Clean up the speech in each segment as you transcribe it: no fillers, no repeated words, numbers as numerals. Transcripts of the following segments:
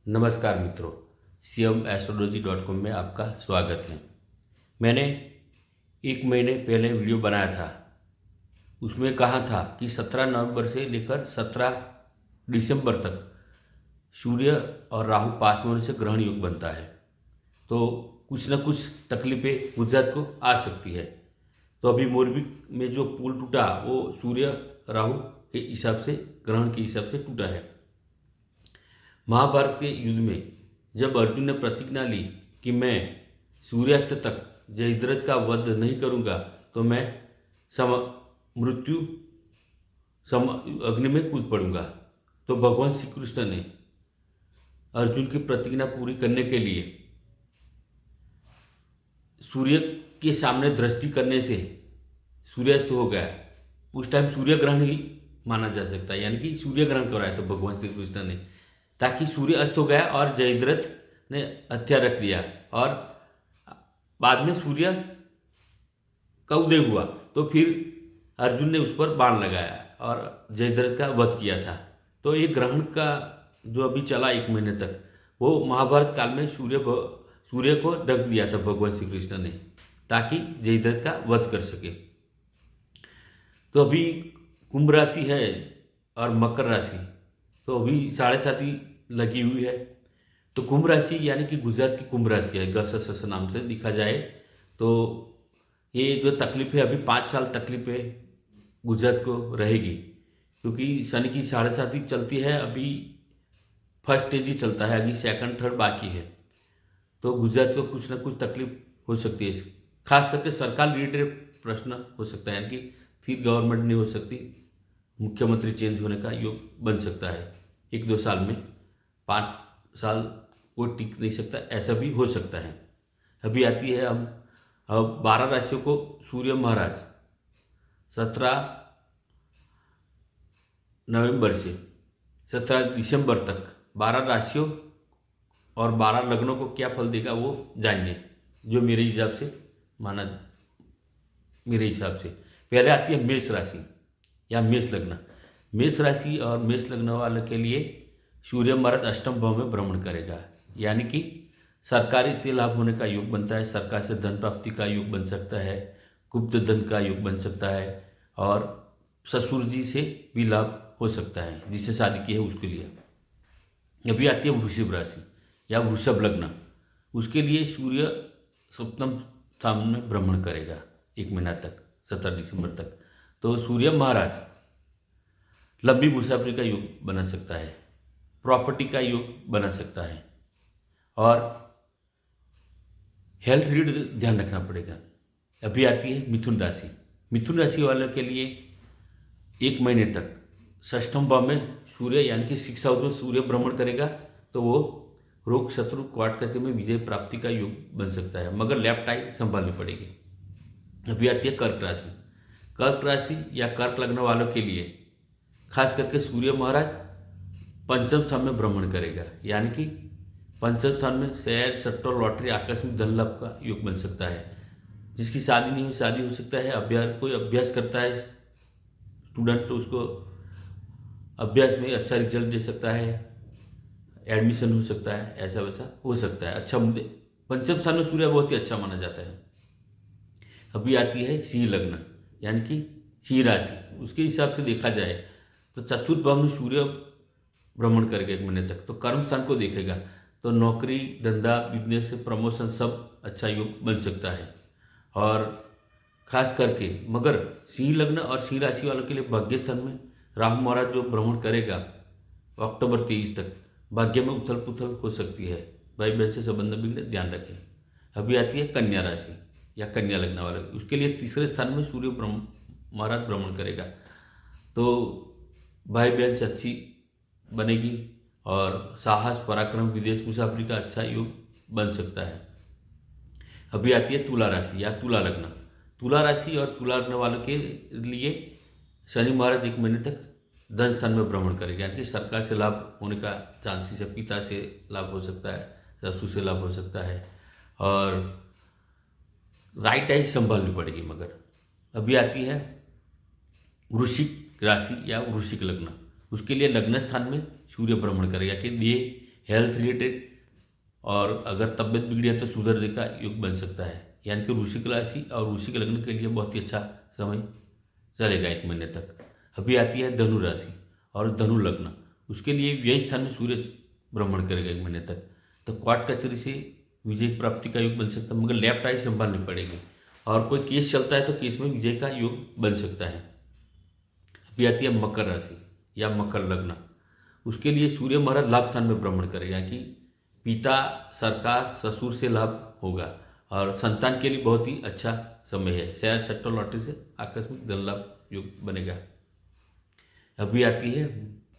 नमस्कार मित्रों, cmastrology.com में आपका स्वागत है। मैंने एक महीने पहले वीडियो बनाया था। उसमें कहा था कि 17 नवंबर से लेकर 17 दिसंबर तक सूर्य और राहु पास में होने से ग्रहण योग बनता है, तो कुछ न कुछ तकलीफें गुजरात को आ सकती है। तो अभी मोरबी में जो पुल टूटा वो सूर्य राहु के हिसाब से, ग्रहण के हिसाब से टूटा है। महाभारत के युद्ध में जब अर्जुन ने प्रतिज्ञा ली कि मैं सूर्यास्त तक जयद्रथ का वध नहीं करूंगा तो मैं मृत्यु अग्नि में कूद पड़ूंगा, तो भगवान श्री कृष्ण ने अर्जुन की प्रतिज्ञा पूरी करने के लिए सूर्य के सामने दृष्टि करने से सूर्यास्त हो गया। उस टाइम सूर्य ग्रहण ही माना जा सकता है, यानी कि सूर्य ग्रहण कराया तो भगवान श्री कृष्ण ने, ताकि सूर्य अस्त हो गया और जयद्रथ ने हथियार रख दिया और बाद में सूर्य का उदय हुआ, तो फिर अर्जुन ने उस पर बाण लगाया और जयद्रथ का वध किया था। तो ये ग्रहण का जो अभी चला एक महीने तक, वो महाभारत काल में सूर्य को ढक दिया था भगवान श्री कृष्ण ने, ताकि जयद्रथ का वध कर सके। तो अभी कुंभ राशि है और मकर राशि, तो अभी 7.5 लगी हुई है। तो कुंभ राशि यानी कि गुजरात की कुंभ राशि है, गस नाम से लिखा जाए तो ये जो तकलीफें अभी 5 साल तकलीफें गुजरात को रहेगी, क्योंकि शनि की 7.5 चलती है। अभी फर्स्ट स्टेज ही चलता है, अभी सेकंड थर्ड बाकी है। तो गुजरात को कुछ ना कुछ तकलीफ हो सकती है, खास करके सरकार रिलेटेड प्रश्न हो सकता है, यानी कि फिर गवर्नमेंट नहीं हो सकती, मुख्यमंत्री चेंज होने का योग बन सकता है 1-2 साल में। 5 साल वो टिक नहीं सकता, ऐसा भी हो सकता है। अभी आती है हम 12 राशियों को सूर्य महाराज 17 नवंबर से 17 दिसंबर तक 12 राशियों और 12 लग्नों को क्या फल देगा वो जानिए, जो मेरे हिसाब से मेरे हिसाब से पहले आती है मेष राशि या मेष लग्न। मेष राशि और मेष लग्न वाले के लिए सूर्य महाराज अष्टम भाव में भ्रमण करेगा, यानी कि सरकारी से लाभ होने का योग बनता है, सरकार से धन प्राप्ति का योग बन सकता है, गुप्त धन का योग बन सकता है, और ससुर जी से भी लाभ हो सकता है, जिससे शादी की है उसके लिए। अभी आती है वृषभ राशि या वृषभ लग्न। उसके लिए सूर्य सप्तम स्थान में भ्रमण करेगा 1 महीना तक, 17 दिसंबर तक। तो सूर्य महाराज लंबी मुसाफरी का योग बना सकता है, प्रॉपर्टी का योग बना सकता है, और हेल्थ रिलेटेड ध्यान रखना पड़ेगा। अभी आती है मिथुन राशि। मिथुन राशि वालों के लिए 1 महीने तक षष्ठम भाव में सूर्य यानी कि 6 हाउस में सूर्य भ्रमण करेगा, तो वो रोग शत्रु क्वाट कचे में विजय प्राप्ति का योग बन सकता है, मगर लेफ्ट आई संभालनी पड़ेगी। अभी आती है कर्क राशि। कर्क राशि या कर्क लग्न वालों के लिए खास करके सूर्य महाराज पंचम स्थान में भ्रमण करेगा, यानी कि पंचम स्थान में शेयर सट्टा लॉटरी आकस्मिक धन लाभ का योग बन सकता है। जिसकी शादी नहीं हुई शादी हो सकता है, कोई अभ्यास करता है स्टूडेंट, तो उसको अभ्यास में अच्छा रिजल्ट दे सकता है, एडमिशन हो सकता है, ऐसा वैसा हो सकता है। अच्छा मुद्दे पंचम स्थान में सूर्य बहुत ही अच्छा माना जाता है। अभी आती है सिंह लग्न यानी कि सिंह राशि। उसके हिसाब से देखा जाए तो चतुर्थ भाव में सूर्य भ्रमण करेगा 1 महीने तक, तो कर्म स्थान को देखेगा, तो नौकरी धंधा बिजनेस प्रमोशन सब अच्छा योग बन सकता है। और खास करके मगर सिंह लग्न और सिंह राशि वालों के लिए भाग्य स्थान में राहु महाराज जो भ्रमण करेगा अक्टूबर 23 तक, भाग्य में उथल पुथल हो सकती है, भाई बहन से संबंध बिगड़े, ध्यान रखें। अभी आती है कन्या राशि या कन्या लग्न वाले, उसके लिए तीसरे स्थान में सूर्य महाराज भ्रमण करेगा, तो भाई बहन से अच्छी बनेगी और साहस पराक्रम विदेश मुसाफरी का अच्छा योग बन सकता है। अभी आती है तुला राशि या तुला लग्न। तुला राशि और तुला लग्न वालों के लिए शनि महाराज 1 महीने तक धन स्थान में भ्रमण करेगा, यानी कि सरकार से लाभ होने का चांसेस है, पिता से लाभ हो सकता है, ससुर से लाभ हो सकता है, और राइट आई संभालनी पड़ेगी। मगर अभी आती है वृश्चिक राशि या वृश्चिक लग्न। उसके लिए लग्न स्थान में सूर्य भ्रमण करेगा कि ये हेल्थ रिलेटेड, और अगर तबियत बिगड़ी है तो सुधरने का योग बन सकता है। यानी कि वृश्चिक राशि और वृश्चिक लग्न के लिए बहुत ही अच्छा समय चलेगा 1 महीने तक। अभी आती है धनु राशि और धनु लग्न, उसके लिए व्यय स्थान में सूर्य भ्रमण करेगा 1 महीने तक। तो कोर्ट कचहरी से विजय प्राप्ति का योग बन सकता है, मगर लेफ्ट आई संभालनी पड़ेगी। और कोई केस चलता है तो केस में विजय का योग बन सकता है। अभी आती है मकर राशि या मकर लग्न, उसके लिए सूर्य महाराज लाभ स्थान में भ्रमण करेगा कि पिता, सरकार, ससुर से लाभ होगा और संतान के लिए बहुत ही अच्छा समय है। शेयर सट्टा लॉटरी से आकस्मिक धन लाभ योग बनेगा। अभी आती है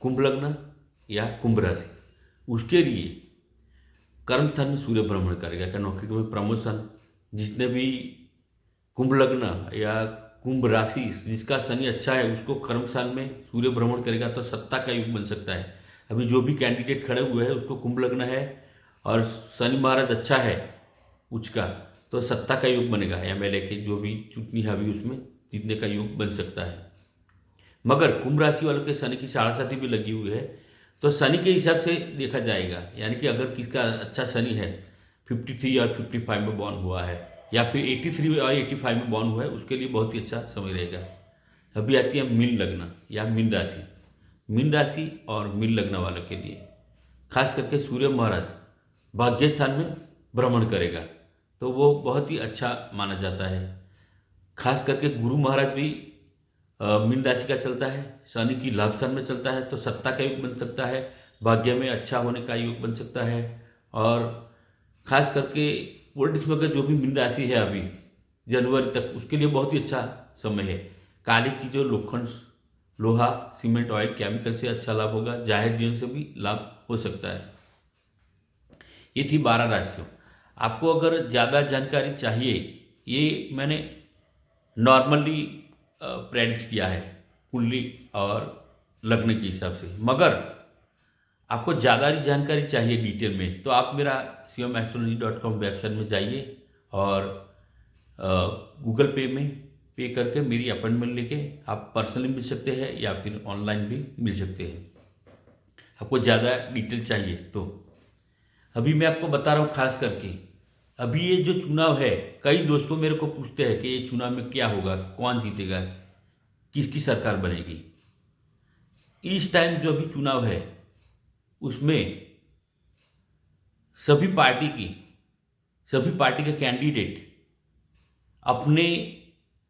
कुंभ लग्न या कुंभ राशि, उसके लिए कर्म स्थान में सूर्य भ्रमण करेगा कि नौकरी में प्रमोशन। जिसने भी कुंभ लग्न या कुंभ राशि जिसका शनि अच्छा है उसको कर्म स्थान में सूर्य भ्रमण करेगा तो सत्ता का योग बन सकता है। अभी जो भी कैंडिडेट खड़े हुए हैं उसको कुंभ लग्न है और शनि महाराज अच्छा है उसका, तो सत्ता का योग बनेगा। एमएलए के जो भी चुटनी है अभी उसमें जीतने का योग बन सकता है। मगर कुंभ राशि वालों के शनि की साढ़े भी लगी हुई है, तो शनि के हिसाब से देखा जाएगा। यानी कि अगर किसका अच्छा शनि है 53 और 55 में बॉर्न हुआ है या फिर 83 और 85 में बॉर्न हुआ है, उसके लिए बहुत ही अच्छा समय रहेगा। अभी आती है मीन लग्न या मीन राशि। मीन राशि और मीन लग्न वालों के लिए खास करके सूर्य महाराज भाग्य स्थान में भ्रमण करेगा तो वो बहुत ही अच्छा माना जाता है। खास करके गुरु महाराज भी मीन राशि का चलता है, शनि की लाभ स्थान में चलता है तो सत्ता का योग बन सकता है, भाग्य में अच्छा होने का योग बन सकता है। और खास करके पॉलिटिक्स में अगर जो भी मीन राशि है अभी जनवरी तक, उसके लिए बहुत ही अच्छा समय है। काली चीज़ों, लोखंड, लोहा, सीमेंट, ऑयल, केमिकल से अच्छा लाभ होगा। जाहिर जीवन से भी लाभ हो सकता है। ये थी 12 राशियों। आपको अगर ज़्यादा जानकारी चाहिए, ये मैंने नॉर्मली प्रेडिक्ट किया है कुंडली और लग्न के हिसाब से। मगर आपको ज़्यादा जानकारी चाहिए डिटेल में तो आप मेरा shivamastronology.com वेबसाइट में जाइए और गूगल पे में पे करके मेरी अपॉइंटमेंट लेके आप पर्सनली मिल सकते हैं या फिर ऑनलाइन भी मिल सकते हैं। आपको ज़्यादा डिटेल चाहिए तो अभी मैं आपको बता रहा हूँ। खास करके अभी ये जो चुनाव है, कई दोस्तों मेरे को पूछते हैं कि ये चुनाव में क्या होगा, कौन जीतेगा, किसकी सरकार बनेगी। इस टाइम जो अभी चुनाव है उसमें सभी पार्टी का कैंडिडेट अपने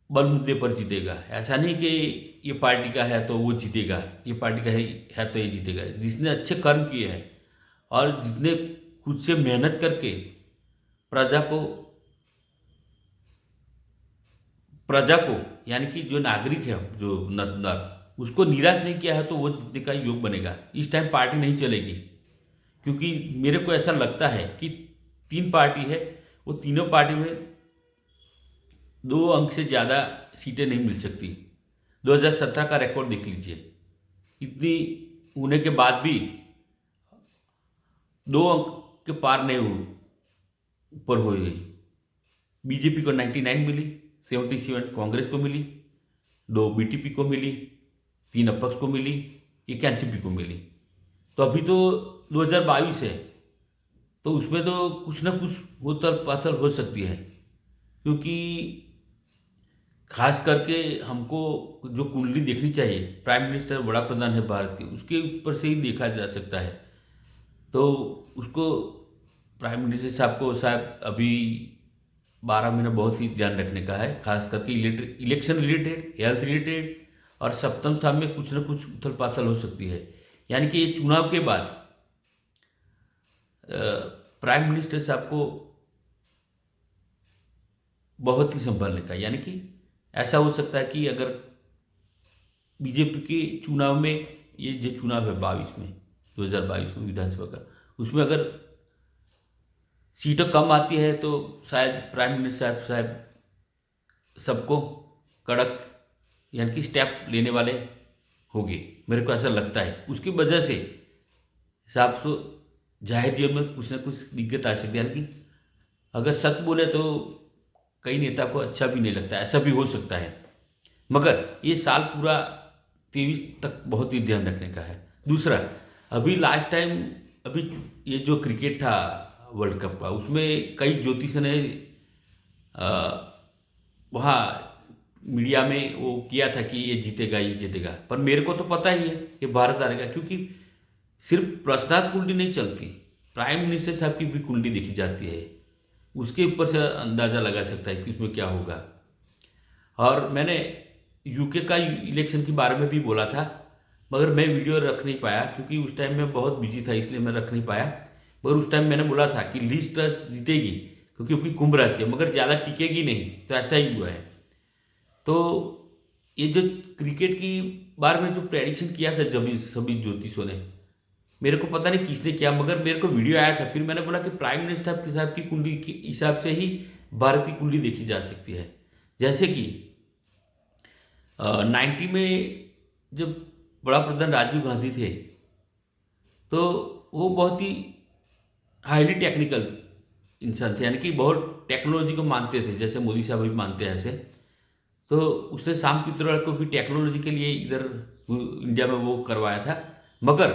बल मुद्दे पर जीतेगा। ऐसा नहीं कि ये पार्टी का है तो वो जीतेगा, ये पार्टी का है तो ये जीतेगा। जिसने अच्छे कर्म किए हैं और जिसने खुद से मेहनत करके प्रजा को यानी कि जो नागरिक है, जो मतदार, उसको निराश नहीं किया है तो वो जीतने का योग बनेगा। इस टाइम पार्टी नहीं चलेगी, क्योंकि मेरे को ऐसा लगता है कि 3 पार्टी है, वो तीनों पार्टी में 2 अंक से ज़्यादा सीटें नहीं मिल सकती। 2017 का रिकॉर्ड देख लीजिए, इतनी होने के बाद भी 2 अंक के पार नहीं ऊपर हो गई। बीजेपी को 99 मिली, 77 कांग्रेस को मिली, 2 बीटीपी को मिली, 3 अपक्ष को मिली, 1 एनसीपी को मिली। तो अभी तो 2022 है, तो उसमें तो कुछ ना कुछ उथल पाथल हो सकती है। क्योंकि खास करके हमको जो कुंडली देखनी चाहिए, प्राइम मिनिस्टर बड़ा प्रधान है भारत के, उसके ऊपर से ही देखा जा सकता है। तो उसको प्राइम मिनिस्टर साहब को शायद अभी 12 महीने बहुत ही ध्यान रखने का है। खास करके इलेक्शन रिलेटेड, हेल्थ रिलेटेड और सप्तम स्थान में कुछ ना कुछ उथल पाथल हो सकती है। यानी कि ये चुनाव के बाद प्राइम मिनिस्टर साहब को बहुत ही संभालने का, यानी कि ऐसा हो सकता है कि अगर बीजेपी के चुनाव में, ये जो चुनाव है 2022 में विधानसभा का, उसमें अगर सीटें कम आती है तो शायद प्राइम मिनिस्टर साहब सबको कड़क यानी कि स्टेप लेने वाले होंगे, मेरे को ऐसा लगता है। उसकी वजह से साहब को जाहिर जीवन में कुछ ना कुछ दिक्कत आ सकती है। यानी कि अगर सच बोले तो कई नेता को अच्छा भी नहीं लगता, ऐसा भी हो सकता है। मगर ये साल पूरा 23 तक बहुत ही ध्यान रखने का है। दूसरा, अभी लास्ट टाइम अभी ये जो क्रिकेट था वर्ल्ड कप का, उसमें कई ज्योतिषियों ने वहाँ मीडिया में वो किया था कि ये जीतेगा, ये जीतेगा। पर मेरे को तो पता ही है कि भारत हारेगा, क्योंकि सिर्फ प्रश्नार्थ कुंडली नहीं चलती, प्राइम मिनिस्टर साहब की भी कुंडली देखी जाती है। उसके ऊपर से अंदाज़ा लगा सकता है कि उसमें क्या होगा। और मैंने यूके का इलेक्शन के बारे में भी बोला था, मगर मैं वीडियो रख नहीं पाया क्योंकि उस टाइम मैं बहुत बिजी था, इसलिए मैं रख नहीं पाया। मगर उस टाइम मैंने बोला था कि लीज ट्रस्ट जीतेगी क्योंकि उसकी कुंभ राशि है, मगर ज़्यादा टिकेगी नहीं, तो ऐसा ही हुआ है। तो ये जो क्रिकेट की बारे में जो प्रेडिक्शन किया था जब सभी ज्योतिषों ने, मेरे को पता नहीं किसने किया, मगर मेरे को वीडियो आया था। फिर मैंने बोला कि प्राइम मिनिस्टर के साहब की कुंडली के हिसाब से ही भारत की कुंडली देखी जा सकती है। जैसे कि 90 में जब बड़ा प्रधान राजीव गांधी थे, तो वो बहुत ही हाईली टेक्निकल इंसान थे, यानी कि बहुत टेक्नोलॉजी को मानते थे, जैसे मोदी साहब भी मानते हैं ऐसे। तो उसने शाम पित्रोड़ा को भी टेक्नोलॉजी के लिए इधर इंडिया में वो करवाया था, मगर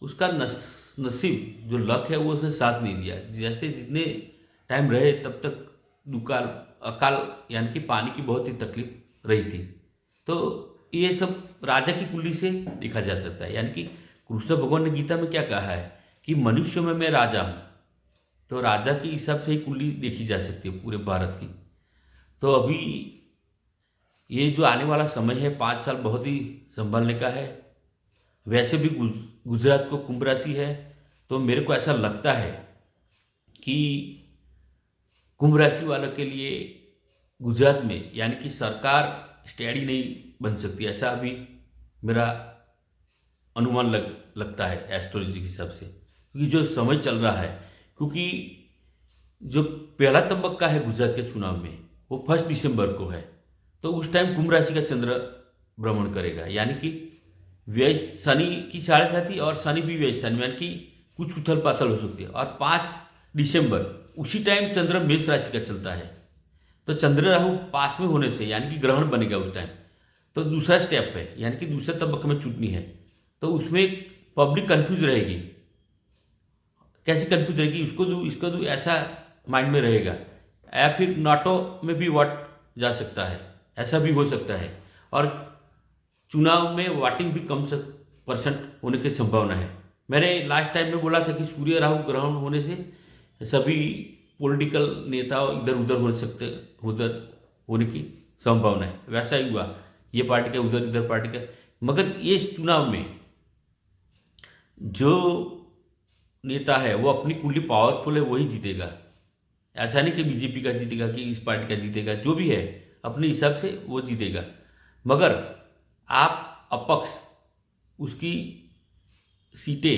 उसका नसीब जो लक है वो उसने साथ नहीं दिया। जैसे जितने टाइम रहे तब तक दुकाल अकाल यानी कि पानी की बहुत ही तकलीफ रही थी। तो ये सब राजा की कुंडली से देखा जा सकता है। यानी कि कृष्ण भगवान ने गीता में क्या कहा है कि मनुष्य में मैं राजा हूँ, तो राजा के हिसाब से ही कुंडली देखी जा सकती है पूरे भारत की। तो अभी ये जो आने वाला समय है 5 साल बहुत ही संभालने का है। वैसे भी गुजरात को कुंभ राशि है, तो मेरे को ऐसा लगता है कि कुंभ राशि वालों के लिए गुजरात में यानी कि सरकार स्टेडी नहीं बन सकती, ऐसा अभी मेरा अनुमान लगता है एस्ट्रोलॉजी के हिसाब से। क्योंकि जो समय चल रहा है, क्योंकि जो पहला तबक्का है गुजरात के चुनाव में वो 1 दिसंबर को है, तो उस टाइम कुंभ राशि का चंद्र भ्रमण करेगा, यानी कि व्यय शनि की 7.5 और शनि भी व्यय स्थान में, यानी कि कुछ उथल पाथल हो सकती है। और 5 दिसंबर उसी टाइम चंद्र मेष राशि का चलता है, तो चंद्र राहु पास में होने से यानी कि ग्रहण बनेगा उस टाइम। तो दूसरा स्टेप है, यानी कि दूसरे तबक्के में चुननी है, तो उसमें पब्लिक कंफ्यूज रहेगी। कैसे कंफ्यूज रहेगी, उसको दूँ इसको दूँ, ऐसा माइंड में रहेगा। या फिर नाटो में भी वोट जा सकता है, ऐसा भी हो सकता है। और चुनाव में वोटिंग भी कम % होने की संभावना है। मैंने लास्ट टाइम में बोला था कि सूर्य राहु ग्रहण होने से सभी पॉलिटिकल नेता इधर उधर हो सकते, उधर होने की संभावना है। वैसा ही हुआ, ये पार्टी का उधर, इधर पार्टी का। मगर ये चुनाव में जो नेता है वो अपनी कुंडली पावरफुल है, वही जीतेगा। ऐसा नहीं कि बीजेपी का जीतेगा कि इस पार्टी का जीतेगा, जो भी है अपने हिसाब से वो जीतेगा। मगर आप अपक्ष, उसकी सीटें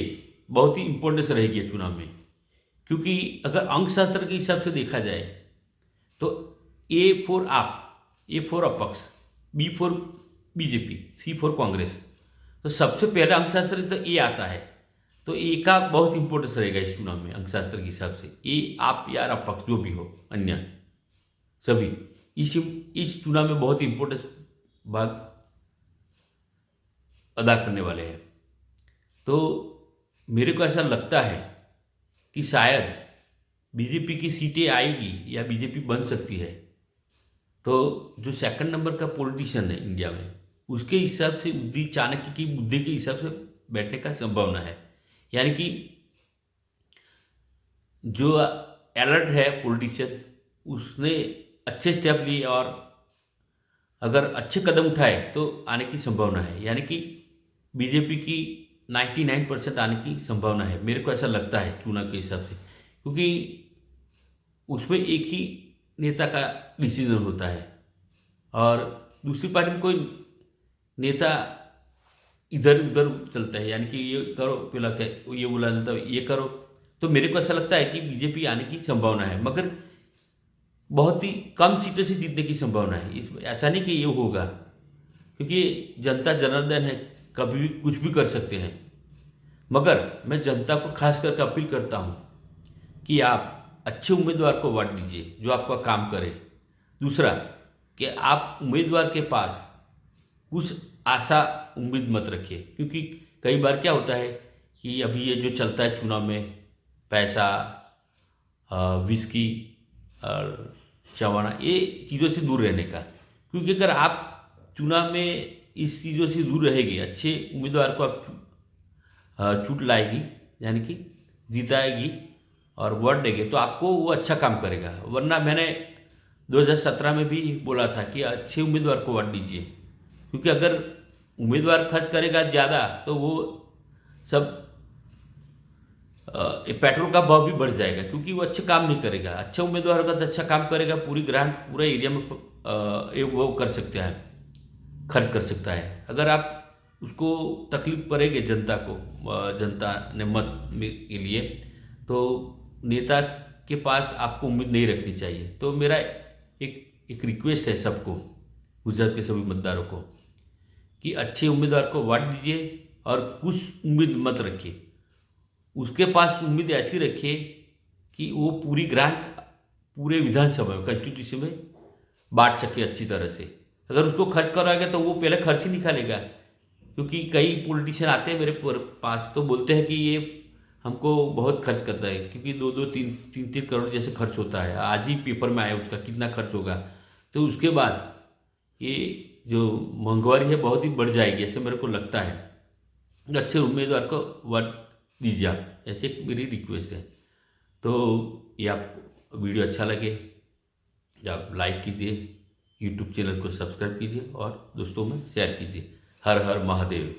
बहुत ही इंपॉर्टेंस रहेगी चुनाव में। क्योंकि अगर अंकशास्त्र के हिसाब से देखा जाए तो A4 आप, A4 अपक्ष, B4 बीजेपी, C4 कांग्रेस, तो सबसे पहला अंकशास्त्र से ए आता है। तो ए का बहुत इंपॉर्टेंस रहेगा इस चुनाव में अंकशास्त्र के हिसाब से। ए आप या अपक्ष जो भी हो, अन्य सभी इस चुनाव में बहुत इंपॉर्टेंस भाग अदा करने वाले हैं। तो मेरे को ऐसा लगता है कि शायद बीजेपी की सीटें आएगी या बीजेपी बन सकती है। तो जो सेकंड नंबर का पॉलिटिशियन है इंडिया में, उसके हिसाब से बुद्धि, चाणक्य की बुद्धि के हिसाब से बैठने का संभावना है। यानी कि जो अलर्ट है पॉलिटिशियन, उसने अच्छे स्टेप लिए और अगर अच्छे कदम उठाए तो आने की संभावना है। यानी कि बीजेपी की 99% आने की संभावना है, मेरे को ऐसा लगता है चुनाव के हिसाब से। क्योंकि उसमें एक ही नेता का डिसीजन होता है और दूसरी पार्टी में कोई नेता इधर उधर चलता है, यानी कि ये करो पहला क्या, ये बोला नेता ये करो। तो मेरे को ऐसा लगता है कि बीजेपी आने की संभावना है, मगर बहुत ही कम सीटों से जीतने की संभावना है। ऐसा नहीं कि ये होगा, क्योंकि जनता जनार्दन है, कभी भी कुछ भी कर सकते हैं। मगर मैं जनता को खास करके अपील करता हूँ कि आप अच्छे उम्मीदवार को वोट दीजिए जो आपका काम करे। दूसरा कि आप उम्मीदवार के पास कुछ आशा उम्मीद मत रखिए, क्योंकि कई बार क्या होता है कि अभी ये जो चलता है चुनाव में, पैसा, विस्की और चवाना, ये चीज़ों से दूर रहने का। क्योंकि अगर आप चुनाव में इस चीज़ों से दूर रहेंगे, अच्छे उम्मीदवार को आप चुट लाएगी यानी कि जीताएगी और वोट देंगे, तो आपको वो अच्छा काम करेगा। वरना मैंने 2017 में भी बोला था कि अच्छे उम्मीदवार को वोट दीजिए, क्योंकि अगर उम्मीदवार खर्च करेगा ज़्यादा तो वो सब ये पेट्रोल का भाव भी बढ़ जाएगा, क्योंकि वो अच्छे काम नहीं करेगा। अच्छा उम्मीदवार होगा तो अच्छा काम करेगा, पूरी ग्रांट पूरे एरिया में ये वो कर सकता है, खर्च कर सकता है। अगर आप उसको तकलीफ पड़ेगी जनता को, जनता ने मत के लिए, तो नेता के पास आपको उम्मीद नहीं रखनी चाहिए। तो मेरा एक रिक्वेस्ट है सबको, गुजरात के सभी मतदारों को, कि अच्छे उम्मीदवार को वोट दीजिए और कुछ उम्मीद मत रखिए। उसके पास उम्मीद ऐसी रखिए कि वो पूरी ग्रांट पूरे विधानसभा में, कंस्टिट्यूंसी में बांट सके अच्छी तरह से। अगर उसको खर्च कराएगा तो वो पहले खर्च ही निकालेगा, क्योंकि कई पॉलिटिशियन आते हैं मेरे पास तो बोलते हैं कि ये हमको बहुत खर्च करता है, क्योंकि 2-3 करोड़ जैसे खर्च होता है। आज ही पेपर में आया उसका कितना खर्च होगा। तो उसके बाद ये जो महंगाई है बहुत ही बढ़ जाएगी, ऐसे मेरे को लगता है। अच्छे उम्मीदवार को वोट दीजिए आप, ऐसे एक मेरी रिक्वेस्ट है। तो ये आपको वीडियो अच्छा लगे आप लाइक कीजिए, यूट्यूब चैनल को सब्सक्राइब कीजिए और दोस्तों में शेयर कीजिए। हर हर महादेव।